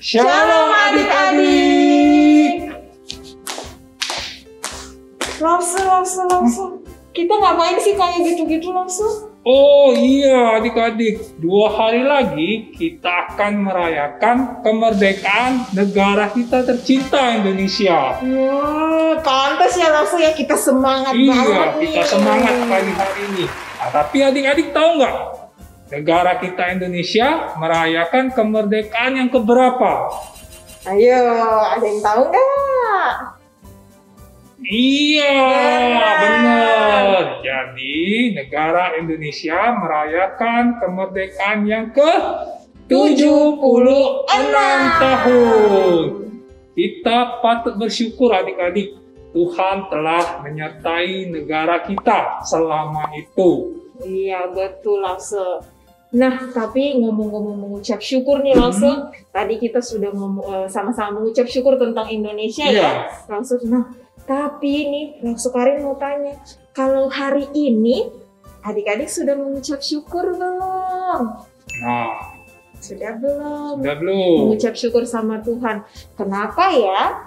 Shalom adik-adik. Langsung. Kita ngapain sih kayak gitu-gitu langsung? Oh iya adik-adik, 2 hari lagi kita akan merayakan kemerdekaan negara kita tercinta Indonesia. Pantas ya langsung ya, kita semangat banget Iya, nih. kita semangat pagi hari ini. Nah, tapi adik-adik tahu nggak? Negara kita Indonesia merayakan kemerdekaan yang keberapa? Ayo, ada yang tahu nggak? Iya, benar. Jadi, negara Indonesia merayakan kemerdekaan yang ke-76 tahun. Kita patut bersyukur adik-adik. Tuhan telah menyertai negara kita selama itu. Iya, betul langsung. Nah, tapi ngomong-ngomong mengucap syukur nih langsung. Tadi kita sudah sama-sama mengucap syukur tentang Indonesia ya. Langsung. Nah, tapi nih langsung Karin mau tanya, kalau hari ini adik-adik sudah mengucap syukur belum? Nah, sudah belum? Sudah belum? Mengucap syukur sama Tuhan. Kenapa ya?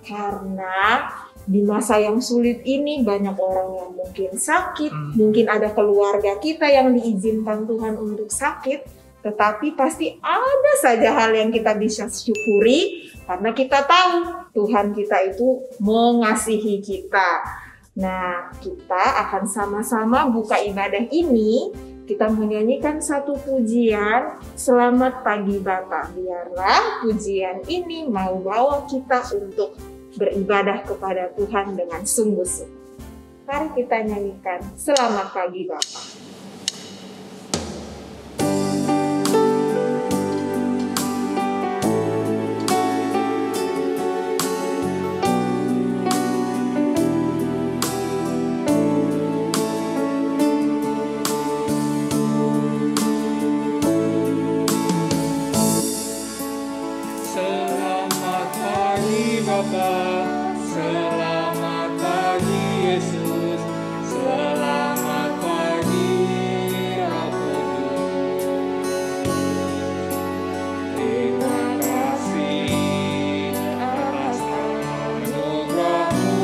Karena di masa yang sulit ini banyak orang yang mungkin sakit, mungkin ada keluarga kita yang diizinkan Tuhan untuk sakit, tetapi pasti ada saja hal yang kita bisa syukuri karena kita tahu Tuhan kita itu mengasihi kita. Nah, kita akan sama-sama buka ibadah ini, kita menyanyikan satu pujian, Selamat Pagi Bapa. Biarlah pujian ini mau bawa kita untuk beribadah kepada Tuhan dengan sungguh-sungguh. Mari kita nyanyikan Selamat Pagi Bapa. Selamat pagi Bapa, selamat pagi Yesus, selamat pagi Roh Kudus. Terima kasih atas anugerah-Mu,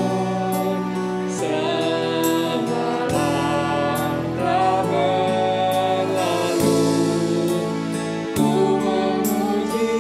semalam telah berlalu, ku memuji.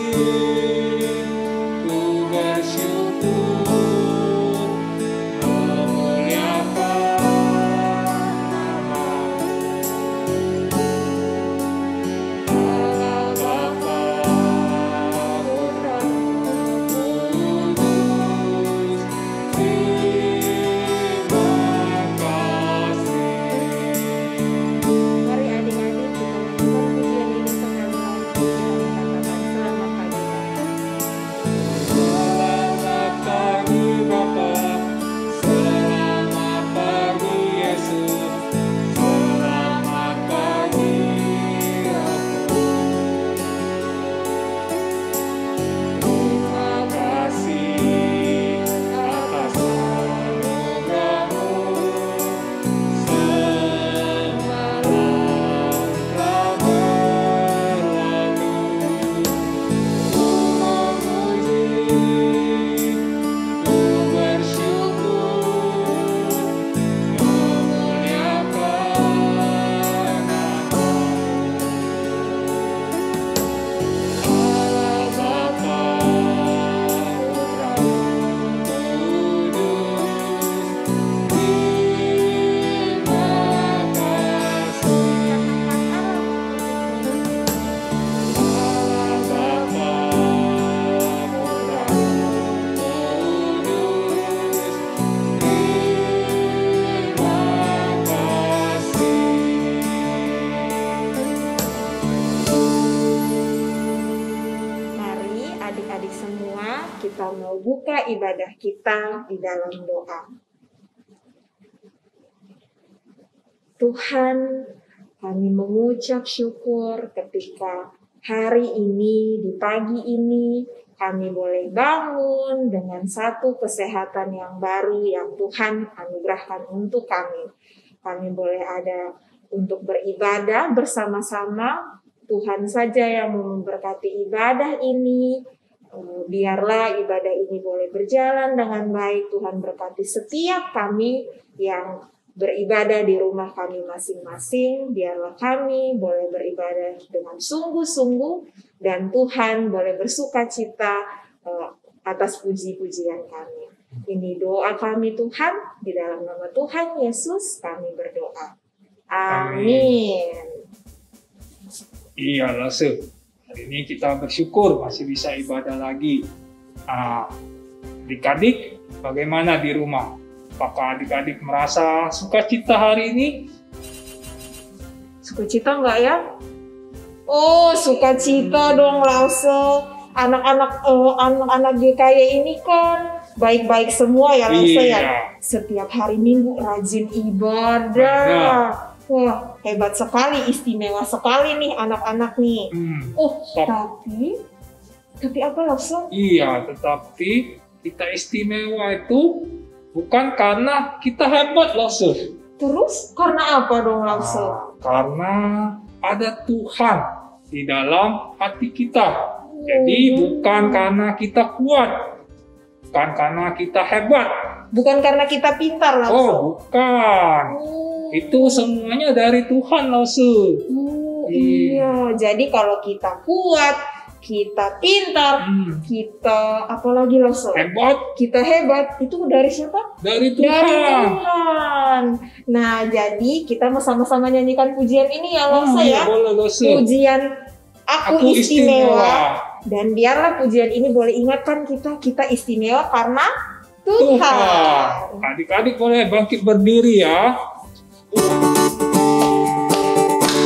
Kita mau buka ibadah kita di dalam doa. Tuhan, kami mengucap syukur ketika hari ini, di pagi ini, kami boleh bangun dengan satu kesehatan yang baru yang Tuhan anugerahkan untuk kami. Kami boleh ada untuk beribadah bersama-sama. Tuhan saja yang memberkati ibadah ini. Biarlah ibadah ini boleh berjalan dengan baik. Tuhan berkati setiap kami yang beribadah di rumah kami masing-masing. Biarlah kami boleh beribadah dengan sungguh-sungguh dan Tuhan boleh bersuka cita atas puji-pujian kami. Ini doa kami Tuhan, di dalam nama Tuhan Yesus kami berdoa. Amin. Iya, Lase. Hari ini kita bersyukur masih bisa ibadah lagi. Adik-adik, bagaimana di rumah? Apakah adik-adik merasa sukacita hari ini? Sukacita enggak ya? Oh, sukacita dong, Lause. Anak-anak GKY ini kan baik-baik semua ya, Lause ya. Setiap hari Minggu rajin ibadah. Wah, hebat sekali, istimewa sekali nih anak-anak nih. Tapi apa Lause? Iya, tetapi kita istimewa itu bukan karena kita hebat, Lause. Terus karena apa dong, Lause? Karena ada Tuhan di dalam hati kita. Jadi bukan karena kita kuat, bukan karena kita hebat. Bukan karena kita pintar, Lause. Oh, bukan. Itu semuanya dari Tuhan, Lause. Iya, jadi kalau kita kuat, kita pintar, kita apalagi Lause? Hebat. Kita hebat, itu dari siapa? Dari Tuhan. Dari Tuhan. Nah, jadi kita sama-sama nyanyikan pujian ini ya, Lause ya. Boleh, Lause. Pujian Aku istimewa. Dan biarlah pujian ini boleh ingatkan kita istimewa karena Tuhan. Adik-adik boleh bangkit berdiri ya.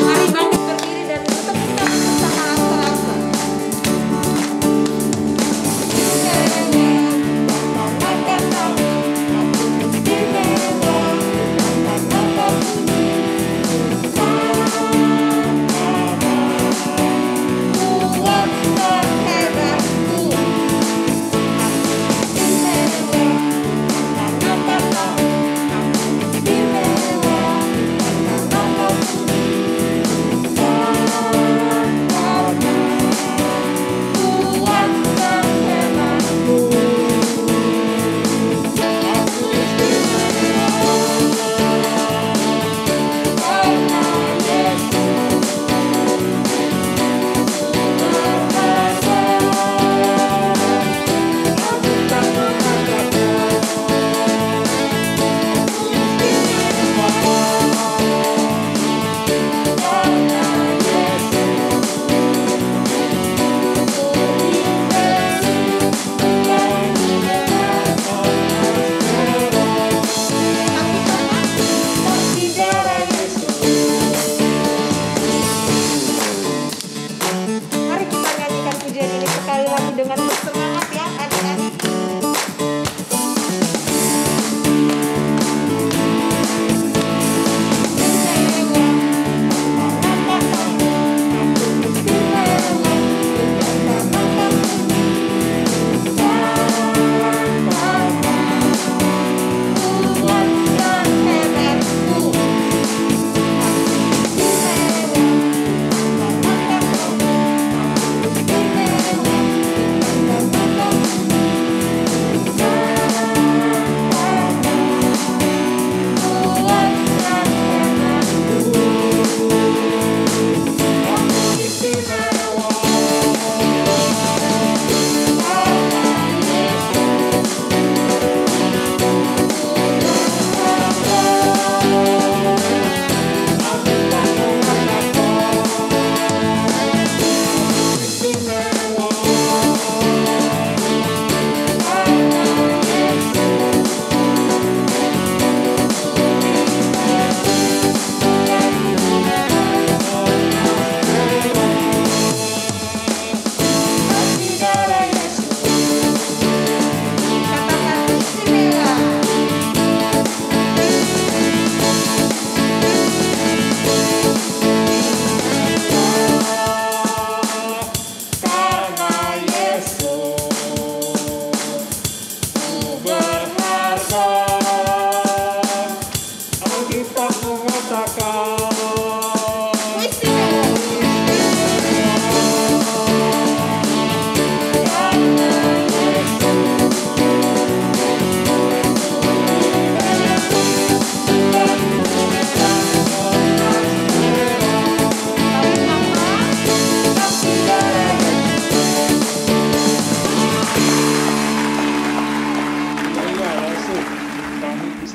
Mari bangkit berdiri dan tetap kita bersama Lause.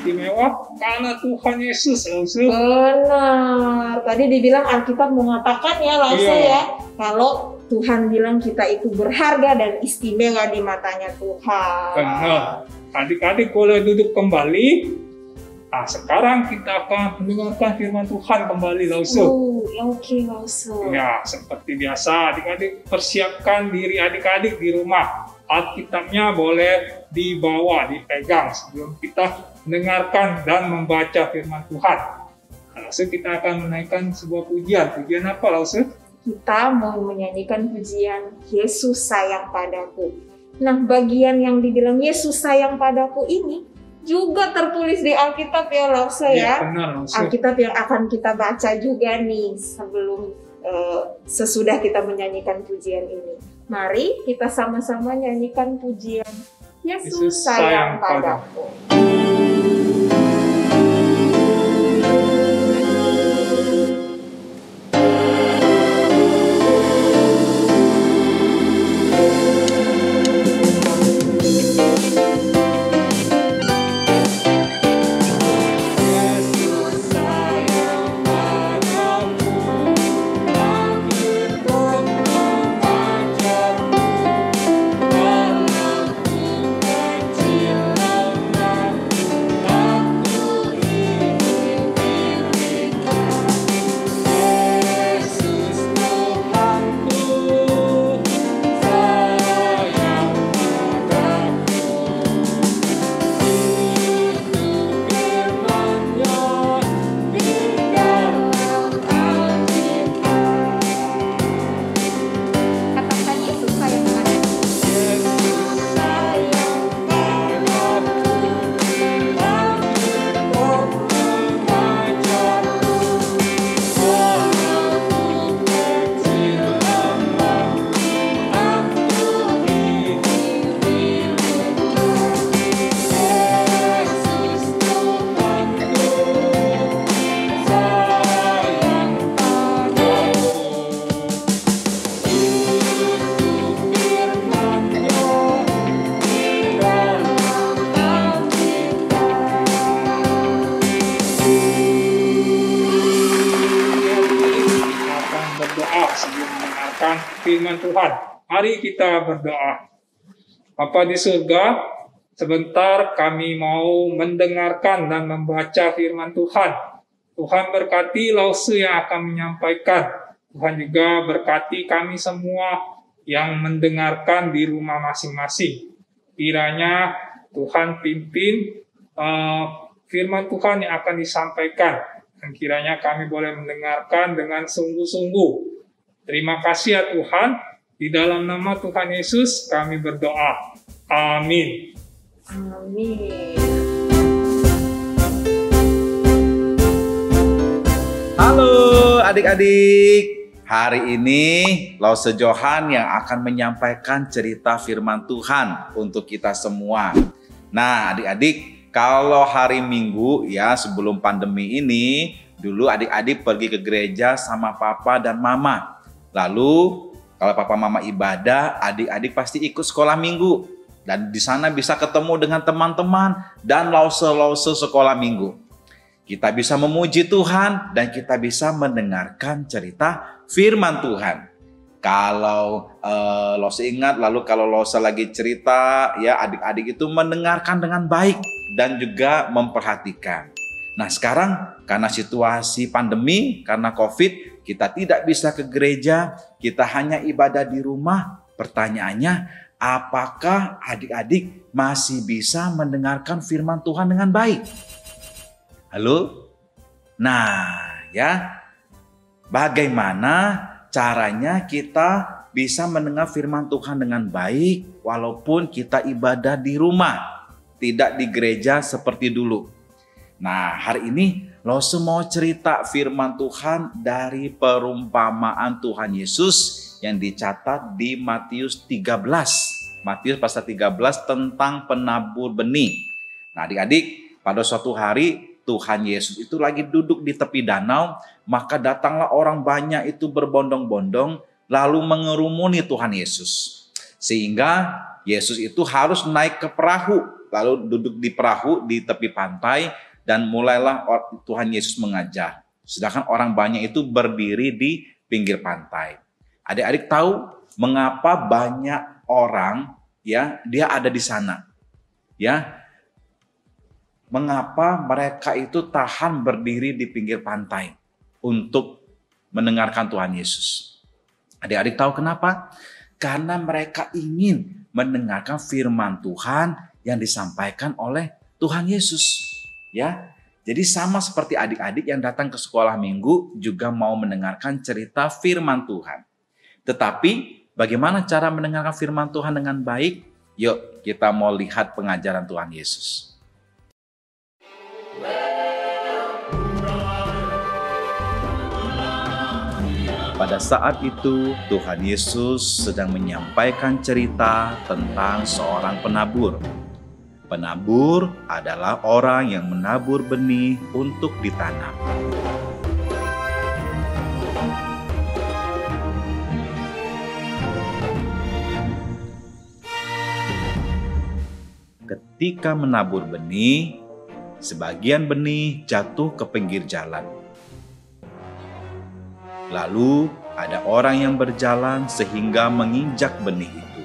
istimewa karena Tuhan Yesus, Lause. Benar. Tadi dibilang Alkitab mengatakan ya, Lause ya, kalau Tuhan bilang kita itu berharga dan istimewa di matanya Tuhan. Benar. Adik-adik boleh duduk kembali. Nah, sekarang kita akan mendengarkan firman Tuhan kembali, Lause. Oke, Lause. Ya, seperti biasa, adik-adik persiapkan diri adik-adik di rumah. Alkitabnya boleh dibawa, dipegang sebelum kita mendengarkan dan membaca firman Tuhan. Lause, kita akan menaikkan sebuah pujian. Pujian apa, Lause? Kita mau menyanyikan pujian Yesus sayang padaku. Nah, bagian yang dibilang Yesus sayang padaku ini juga tertulis di Alkitab ya, Lause ya. Benar, Lause. Alkitab yang akan kita baca juga nih sebelum sesudah kita menyanyikan pujian ini. Mari kita sama-sama nyanyikan pujian Yesus sayang padaku. Firman Tuhan. Mari kita berdoa. Bapa di surga, sebentar kami mau mendengarkan dan membaca firman Tuhan. Tuhan berkati Lause yang akan menyampaikan. Tuhan juga berkati kami semua yang mendengarkan di rumah masing-masing. Kiranya Tuhan pimpin firman Tuhan yang akan disampaikan. Dan kiranya kami boleh mendengarkan dengan sungguh-sungguh. Terima kasih ya Tuhan. Di dalam nama Tuhan Yesus kami berdoa. Amin. Amin. Halo adik-adik. Hari ini Lause Johan yang akan menyampaikan cerita firman Tuhan untuk kita semua. Nah adik-adik, kalau hari Minggu ya sebelum pandemi ini, dulu adik-adik pergi ke gereja sama papa dan mama. Lalu kalau papa mama ibadah, adik-adik pasti ikut sekolah minggu. Dan di sana bisa ketemu dengan teman-teman dan lause-lause sekolah minggu. Kita bisa memuji Tuhan dan kita bisa mendengarkan cerita firman Tuhan. Kalau lause ingat, lalu kalau lause lagi cerita, ya adik-adik itu mendengarkan dengan baik dan juga memperhatikan. Nah sekarang karena situasi pandemi, karena COVID, kita tidak bisa ke gereja, kita hanya ibadah di rumah. Pertanyaannya, apakah adik-adik masih bisa mendengarkan firman Tuhan dengan baik? Halo? Nah, ya. Bagaimana caranya kita bisa mendengar firman Tuhan dengan baik walaupun kita ibadah di rumah, tidak di gereja seperti dulu? Nah, hari ini Lause mau cerita firman Tuhan dari perumpamaan Tuhan Yesus yang dicatat di Matius 13. Matius pasal 13 tentang penabur benih. Nah adik-adik, pada suatu hari Tuhan Yesus itu lagi duduk di tepi danau, maka datanglah orang banyak itu berbondong-bondong lalu mengerumuni Tuhan Yesus. Sehingga Yesus itu harus naik ke perahu lalu duduk di perahu di tepi pantai dan mulailah Tuhan Yesus mengajar. Sedangkan orang banyak itu berdiri di pinggir pantai. Adik-adik tahu mengapa banyak orang ya dia ada di sana? Ya. Mengapa mereka itu tahan berdiri di pinggir pantai untuk mendengarkan Tuhan Yesus? Adik-adik tahu kenapa? Karena mereka ingin mendengarkan firman Tuhan yang disampaikan oleh Tuhan Yesus. Ya, jadi sama seperti adik-adik yang datang ke sekolah minggu juga mau mendengarkan cerita firman Tuhan. Tetapi bagaimana cara mendengarkan firman Tuhan dengan baik? Yuk kita mau lihat pengajaran Tuhan Yesus. Pada saat itu Tuhan Yesus sedang menyampaikan cerita tentang seorang penabur. Penabur adalah orang yang menabur benih untuk ditanam. Ketika menabur benih, sebagian benih jatuh ke pinggir jalan. Lalu ada orang yang berjalan sehingga menginjak benih itu.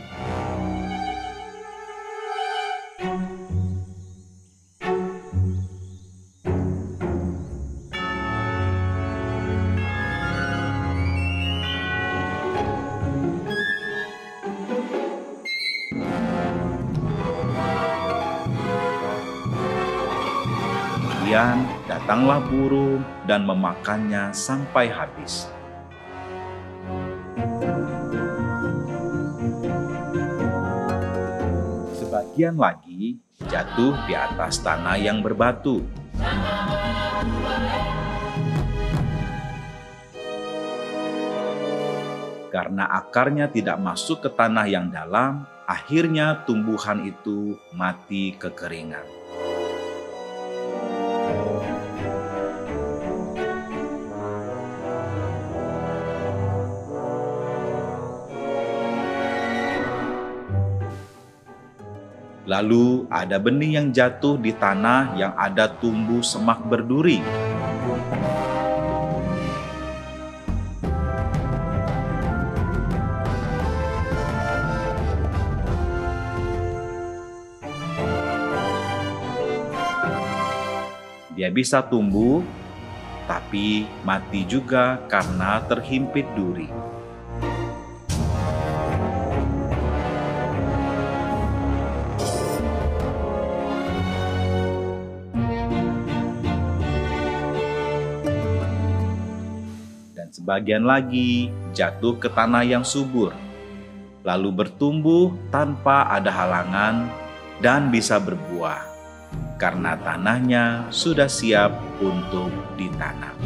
Kemudian datanglah burung dan memakannya sampai habis. Sebagian lagi jatuh di atas tanah yang berbatu. Karena akarnya tidak masuk ke tanah yang dalam, akhirnya tumbuhan itu mati kekeringan. Lalu ada benih yang jatuh di tanah yang ada tumbuh semak berduri. Dia bisa tumbuh, tapi mati juga karena terhimpit duri. Sebagian lagi jatuh ke tanah yang subur, lalu bertumbuh tanpa ada halangan dan bisa berbuah, karena tanahnya sudah siap untuk ditanam.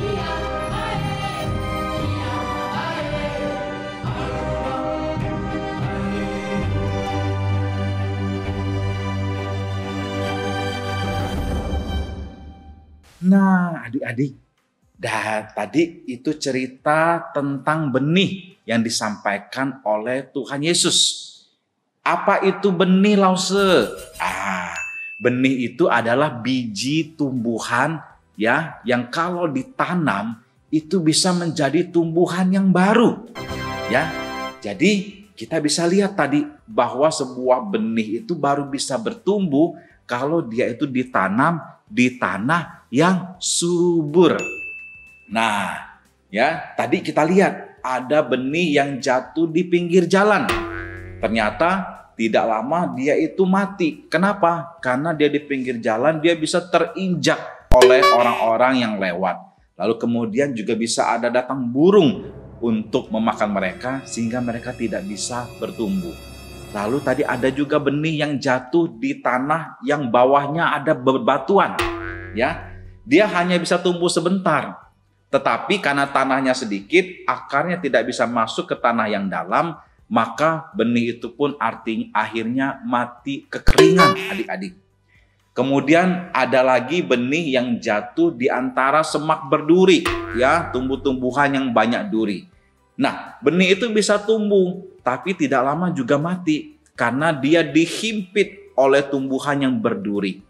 Nah, adik-adik, tadi itu cerita tentang benih yang disampaikan oleh Tuhan Yesus. Apa itu benih, Lause? Benih itu adalah biji tumbuhan ya yang kalau ditanam itu bisa menjadi tumbuhan yang baru. Ya. Jadi kita bisa lihat tadi bahwa sebuah benih itu baru bisa bertumbuh kalau dia itu ditanam di tanah yang subur. Nah, ya tadi kita lihat ada benih yang jatuh di pinggir jalan. Ternyata tidak lama dia itu mati. Kenapa? Karena dia di pinggir jalan, dia bisa terinjak oleh orang-orang yang lewat. Lalu kemudian juga bisa ada datang burung untuk memakan mereka sehingga mereka tidak bisa bertumbuh. Lalu tadi ada juga benih yang jatuh di tanah yang bawahnya ada bebatuan. Ya, dia hanya bisa tumbuh sebentar. Tetapi karena tanahnya sedikit, akarnya tidak bisa masuk ke tanah yang dalam, maka benih itu pun akhirnya mati kekeringan, adik-adik. Kemudian ada lagi benih yang jatuh di antara semak berduri, ya, tumbuh-tumbuhan yang banyak duri. Nah, benih itu bisa tumbuh, tapi tidak lama juga mati karena dia dihimpit oleh tumbuhan yang berduri.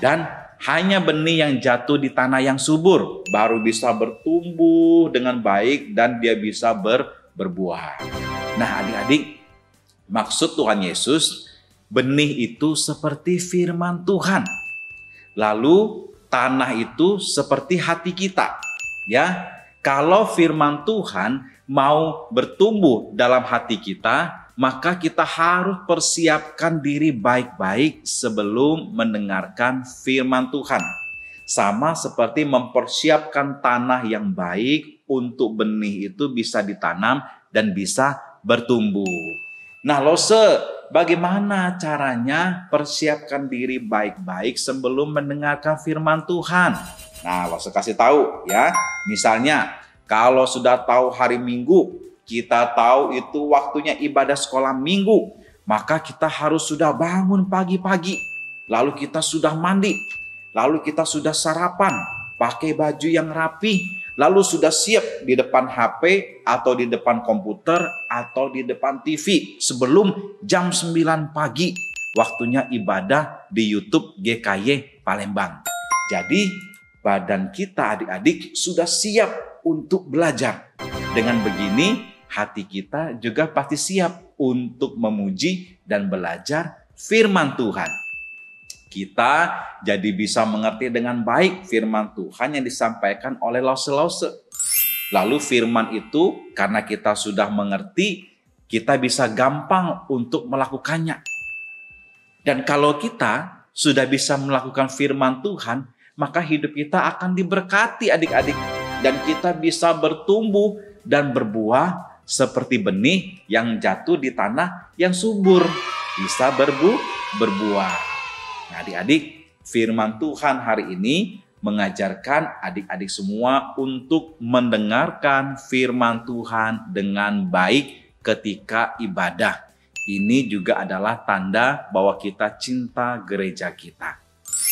Dan hanya benih yang jatuh di tanah yang subur baru bisa bertumbuh dengan baik dan dia bisa berbuah. Nah adik-adik, maksud Tuhan Yesus, benih itu seperti firman Tuhan. Lalu tanah itu seperti hati kita. Ya, kalau firman Tuhan mau bertumbuh dalam hati kita, maka kita harus persiapkan diri baik-baik sebelum mendengarkan firman Tuhan. Sama seperti mempersiapkan tanah yang baik untuk benih itu bisa ditanam dan bisa bertumbuh. Nah, Lose, bagaimana caranya persiapkan diri baik-baik sebelum mendengarkan firman Tuhan? Nah, Lose kasih tahu ya. Misalnya, kalau sudah tahu hari Minggu, kita tahu itu waktunya ibadah sekolah minggu, maka kita harus sudah bangun pagi-pagi. Lalu kita sudah mandi, lalu kita sudah sarapan, pakai baju yang rapi, lalu sudah siap di depan HP atau di depan komputer atau di depan TV sebelum jam 9 pagi. Waktunya ibadah di YouTube GKY Palembang. Jadi badan kita adik-adik sudah siap untuk belajar. Dengan begini, hati kita juga pasti siap untuk memuji dan belajar firman Tuhan. Kita jadi bisa mengerti dengan baik firman Tuhan yang disampaikan oleh Lause-Lause. Lalu firman itu karena kita sudah mengerti, kita bisa gampang untuk melakukannya. Dan kalau kita sudah bisa melakukan firman Tuhan, maka hidup kita akan diberkati adik-adik. Dan kita bisa bertumbuh dan berbuah seperti benih yang jatuh di tanah yang subur, bisa berbuah. Nah adik-adik, firman Tuhan hari ini mengajarkan adik-adik semua untuk mendengarkan firman Tuhan dengan baik ketika ibadah. Ini juga adalah tanda bahwa kita cinta gereja kita.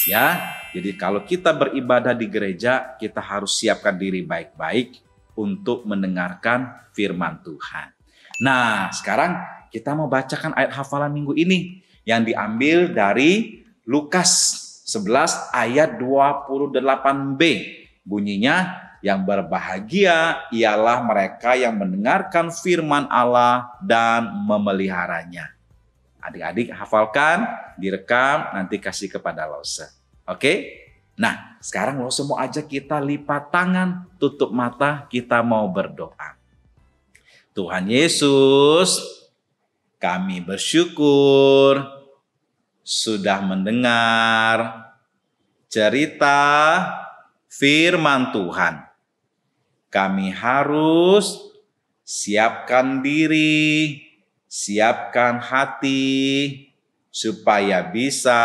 Ya, jadi kalau kita beribadah di gereja, kita harus siapkan diri baik-baik untuk mendengarkan firman Tuhan. Nah, sekarang kita mau bacakan ayat hafalan minggu ini yang diambil dari Lukas 11 ayat 28b. Bunyinya, yang berbahagia ialah mereka yang mendengarkan firman Allah dan memeliharanya. Adik-adik hafalkan, direkam, nanti kasih kepada Lause. Oke? Nah, sekarang Lause mau ajak kita lipat tangan, tutup mata, kita mau berdoa. Tuhan Yesus, kami bersyukur sudah mendengar cerita firman Tuhan. Kami harus siapkan diri, siapkan hati, supaya bisa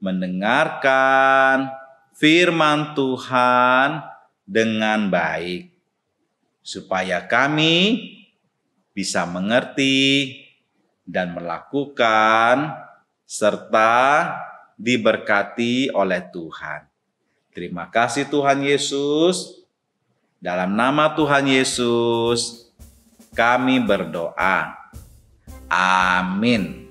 mendengarkan firman Tuhan dengan baik. Supaya kami bisa mengerti dan melakukan serta diberkati oleh Tuhan. Terima kasih Tuhan Yesus. Dalam nama Tuhan Yesus kami berdoa. Amin.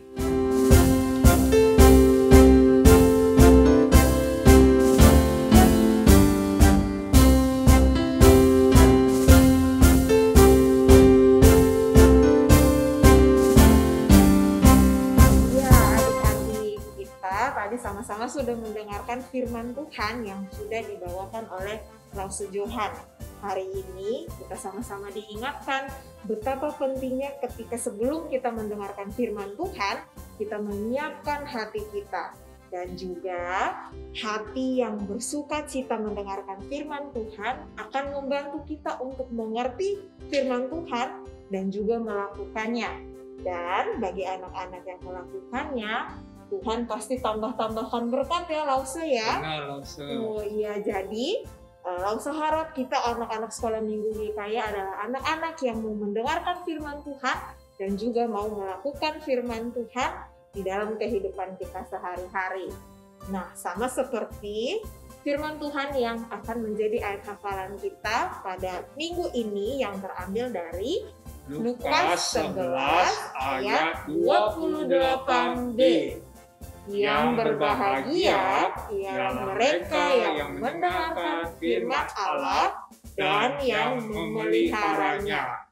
Sama-sama sudah mendengarkan firman Tuhan yang sudah dibawakan oleh Lause Johan. Hari ini kita sama-sama diingatkan betapa pentingnya ketika sebelum kita mendengarkan firman Tuhan, kita menyiapkan hati kita. Dan juga hati yang bersuka cita mendengarkan firman Tuhan akan membantu kita untuk mengerti firman Tuhan dan juga melakukannya. Dan bagi anak-anak yang melakukannya, Tuhan pasti tambah-tambahkan berkat ya Lause ya. Benar, Lause. Oh iya, jadi Lause harap kita anak-anak sekolah minggu GKY adalah anak-anak yang mau mendengarkan firman Tuhan dan juga mau melakukan firman Tuhan di dalam kehidupan kita sehari-hari. Nah, sama seperti firman Tuhan yang akan menjadi ayat hafalan kita pada minggu ini yang terambil dari Lukas 11 ayat 28b. Yang berbahagia ialah mereka yang mendengarkan firman Allah dan yang memeliharanya.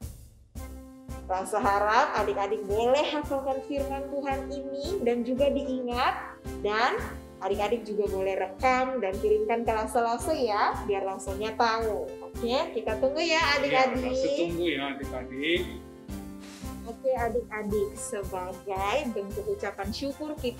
Rasa harap adik-adik boleh hafalkan firman Tuhan ini dan juga diingat, dan adik-adik juga boleh rekam dan kirimkan ke Lase-Lase ya, biar Lasenya tahu. Oke, kita tunggu ya adik-adik. Ya, tunggu ya adik-adik. Oke adik-adik, sebagai bentuk ucapan syukur kita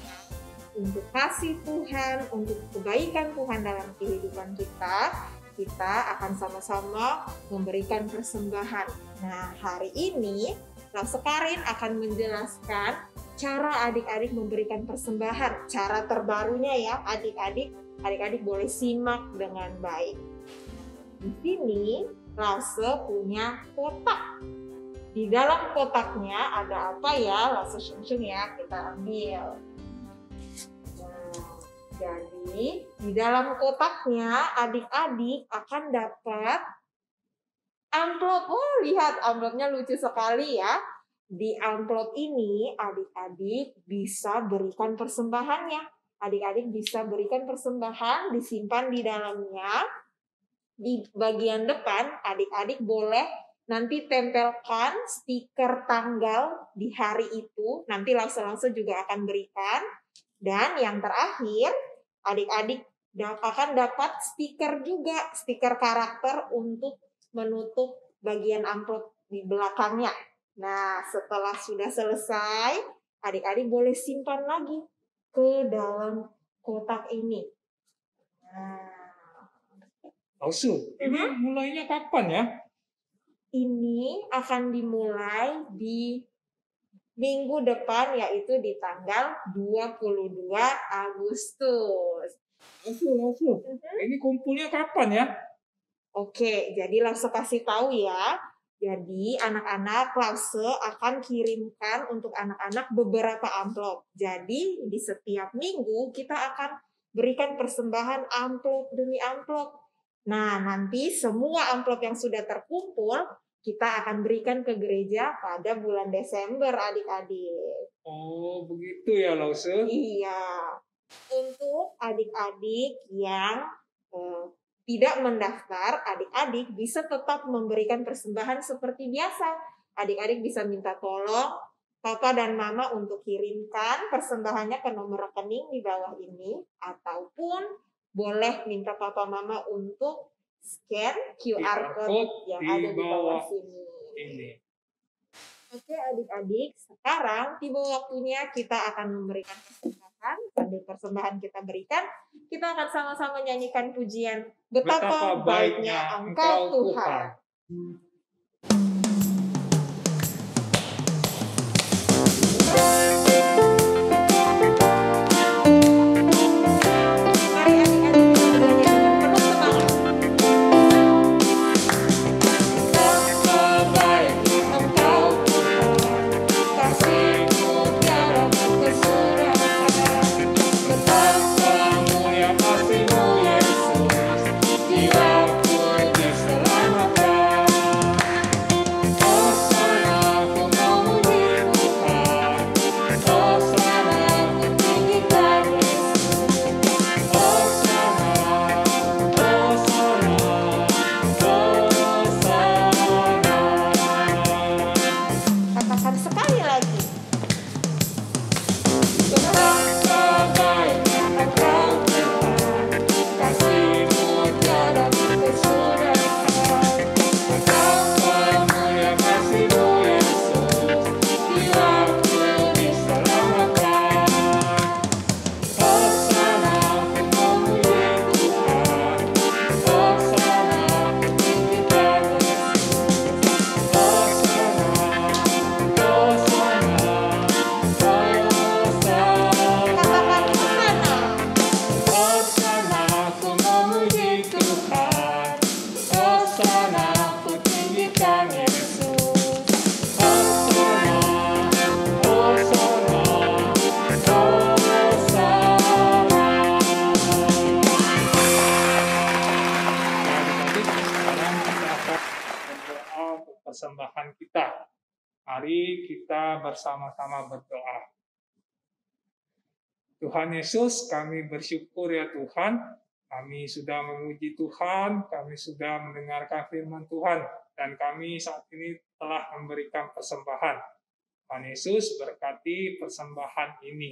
untuk kasih Tuhan, untuk kebaikan Tuhan dalam kehidupan kita, kita akan sama-sama memberikan persembahan. Nah, hari ini Lase Karin akan menjelaskan cara adik-adik memberikan persembahan, cara terbarunya ya adik-adik. Adik-adik boleh simak dengan baik. Di sini Lase punya kotak. Di dalam kotaknya ada apa ya? Lase Shung ya, kita ambil. Jadi, di dalam kotaknya adik-adik akan dapat amplop. Oh, lihat amplopnya lucu sekali ya. Di amplop ini adik-adik bisa berikan persembahannya. Adik-adik bisa berikan persembahan, disimpan di dalamnya. Di bagian depan adik-adik boleh nanti tempelkan stiker tanggal di hari itu. Nanti Lase-Lase juga akan berikan. Dan yang terakhir, adik-adik akan dapat stiker juga, stiker karakter untuk menutup bagian amplop di belakangnya. Nah, setelah sudah selesai, adik-adik boleh simpan lagi ke dalam kotak ini. Nah, Lase, ini mulainya kapan ya? Ini akan dimulai di minggu depan, yaitu di tanggal 22 Agustus. Ini kumpulnya kapan ya? Oke, jadi Lase kasih tahu ya. Jadi anak-anak Lase akan kirimkan untuk anak-anak beberapa amplop. Jadi di setiap minggu kita akan berikan persembahan amplop demi amplop. Nah, nanti semua amplop yang sudah terkumpul kita akan berikan ke gereja pada bulan Desember, adik-adik. Oh, begitu ya, Lase? Iya. Untuk adik-adik yang tidak mendaftar, adik-adik bisa tetap memberikan persembahan seperti biasa. Adik-adik bisa minta tolong Papa dan Mama untuk kirimkan persembahannya ke nomor rekening di bawah ini, ataupun boleh minta Papa Mama untuk scan QR code yang ada di bawah sini. Ini. Oke adik-adik, sekarang tiba waktunya kita akan memberikan persembahan. Pada persembahan kita berikan, kita akan sama-sama nyanyikan pujian Betapa Baiknya Engkau Tuhan. Persembahan kita. Mari kita bersama-sama berdoa. Tuhan Yesus, kami bersyukur ya Tuhan, kami sudah memuji Tuhan, kami sudah mendengarkan firman Tuhan, dan kami saat ini telah memberikan persembahan. Tuhan Yesus berkati persembahan ini.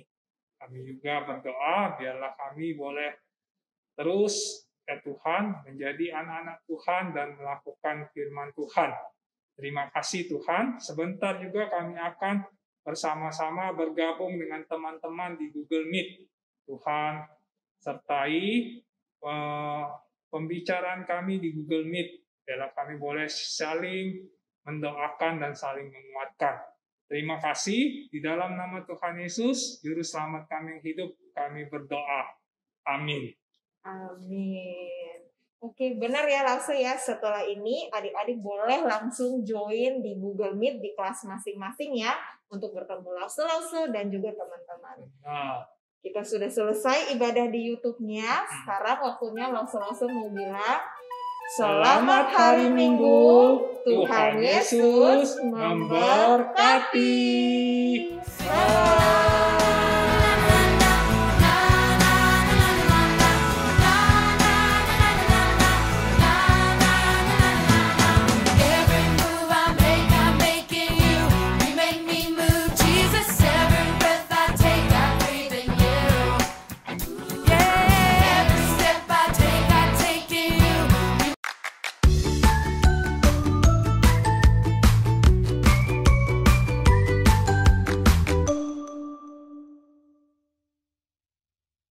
Kami juga berdoa, biarlah kami boleh terus ya Tuhan, menjadi anak-anak Tuhan dan melakukan firman Tuhan. Terima kasih Tuhan, sebentar juga kami akan bersama-sama bergabung dengan teman-teman di Google Meet. Tuhan sertai pembicaraan kami di Google Meet. Biarlah kami boleh saling mendoakan dan saling menguatkan. Terima kasih. Di dalam nama Tuhan Yesus, Juru Selamat kami yang hidup, kami berdoa. Amin. Amin. Oke, benar ya Lause ya. Setelah ini adik-adik boleh langsung join di Google Meet di kelas masing-masing ya, untuk bertemu Lause dan juga teman-teman. Nah, Kita sudah selesai ibadah di YouTube-nya. Sekarang waktunya Lause mau bilang selamat hari Minggu. Tuhan Yesus memberkati. Selamat.